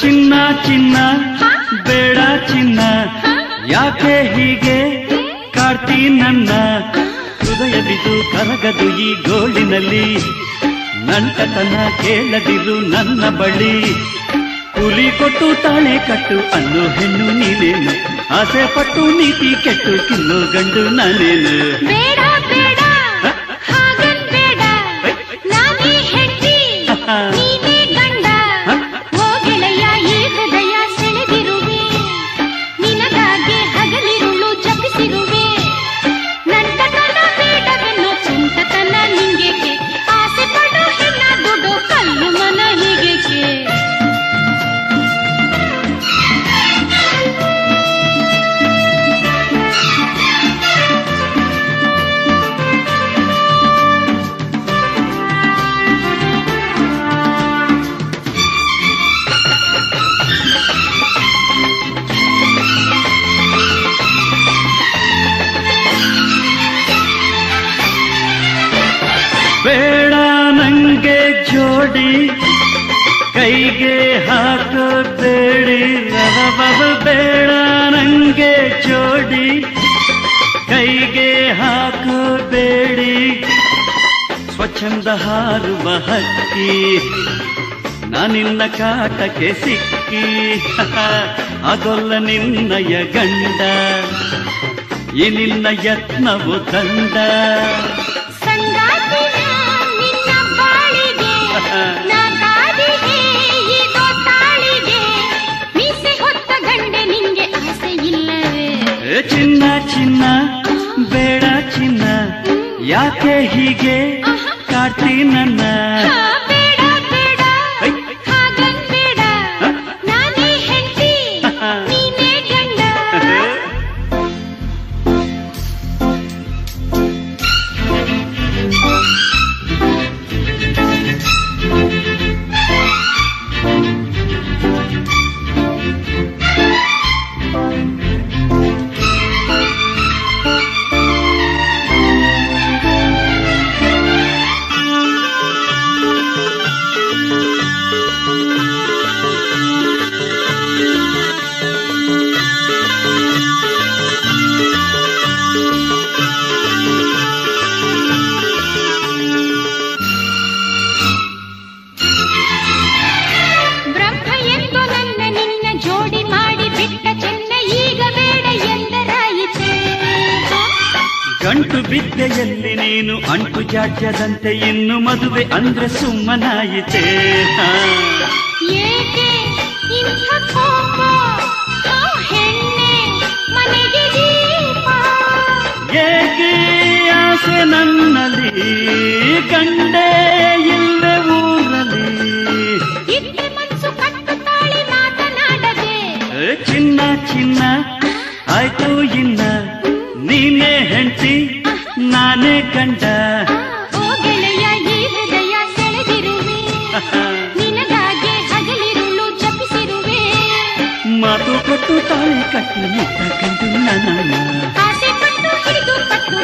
ಚಿನ್ನ ಚಿನ್ನ ಬೇಡ ಚಿನ್ನ, ಯಾಕೆ ಹೀಗೆ ಕಾಡ್ತಿ ನನ್ನ ಹೃದಯವಿದು ಕರಗದು ಈ ಗೋಳಿನಲ್ಲಿ, ನಂಟತನ ಕೇಳದಿರು ನನ್ನ ಬಳಿ. ಕೂಲಿ ಕೊಟ್ಟು ತಾಳೆ ಕಟ್ಟು ಅನ್ನೋ ಹೆಣ್ಣು ನೀನೇನು, ಆಸೆ ಪಟ್ಟು ನೀತಿ ಕೆಟ್ಟು ಕಿನ್ನು ಗಂಡು ನಾನೇನು. ಬೇಡ ಬೇಡ ಹಾಗನ್ ಬೇಡ, ನಾನೇ ಹೆಂಡತಿ ನೀನೇ ಗಂಡ. ಓ ಗೆಳೆಯ ಈ ಹೃದಯ ಸೆಳೆದಿರುವೆ, ನಿನಗಾಗಿ ಹಗಲಿರುಳು ಜಪಿಸಿರುವೆ. ನಂಟತನ ಬೇಡವೆನ್ನೋ ಚಿಂತತನ ನಿಂಗೇಕೆ, ಆಸೆ ಪಡೋ ಹೆಣ್ಣ ದುಡ್ಡು ಕಲ್ಲು ಮನ ಹೀಗೇಕೆ. ಬೇಡ ನಂಗೆ ಜೋಡಿ ಕೈಗೆ ಹಾಕೋ ಬೇಡಿ, ಬೇಡ ನಂಗೆ ಜೋಡಿ ಕೈಗೆ ಹಾಕೋ ಬೇಡಿ. ಸ್ವಚ್ಛಂದ ಹಾರುವ ಹಕ್ಕಿ ನಾನಿನ್ನ ಕಾಟಕ್ಕೆ ಸಿಕ್ಕಿ, ಅದೊಲ್ಲ ನಿನ್ನಯ ಗಂಡ ಈ ನಿನ್ನ ಯತ್ನವು ದಂಡ. ಚಿನ್ನ ಚಿನ್ನ ಬೇಡ ಚಿನ್ನ, ಯಾಕೆ ಹೀಗೆ ಕಾಡ್ತಿ ನನ್ನ. ಬೇಡ ಬೇಡ ಹಾಗನ್ ಬೇಡ, ನಾನೇ ಹೆಂಡತಿ ನೀನೇ ಗಂಡ. ಗಂಟು ಬಿದ್ದೆಯಲ್ಲಿ ನೀನು ಅಂಟು ಜಾಡ್ಯದಂತೆ, ಇನ್ನು ಮದುವೆ ಅಂದ್ರೆ ಸುಮ್ಮನಾಯಿತೆ. ಏಕೆ ಇಂಥ ಕೋಪ, ಹೆಣ್ಣೆ ಮನೆಗೆ ದೀಪ. ಏಕೆ ಆಸೆ ನನ್ನಲ್ಲಿ, ಗಂಡೇ ಇಲ್ಲೇ ಊರಲ್ಲಿ. ಇದ್ದೆ ಮನಸ್ಸು ಕಟ್ಟುತ್ತಾಳೆ ಮಾತನಾಡದೆ. ಚಿನ್ನ ಚಿನ್ನ ಆಯ್ತು ಇನ್ನ, ನೀನೇ ಹೆಂಡತಿ ನಾನೇ ಗಂಡ. ಓ ಗೆಳೆಯ ಈ ಹೃದಯ ಸೆಳೆದಿರುವೆ, ನಿನಗಾಗಿ ಹಗಲಿರುಳು ಜಪಿಸಿರುವೆ. ಮಾತು ಕೊಟ್ಟು ತಾಳಿ ಕಟ್ಟಿ ನಿಂತ ಗಂಡು ನನ್ನ, ಆಸೆ ಪಟ್ಟು ಹಿಡಿದು ಪಟ್ಟು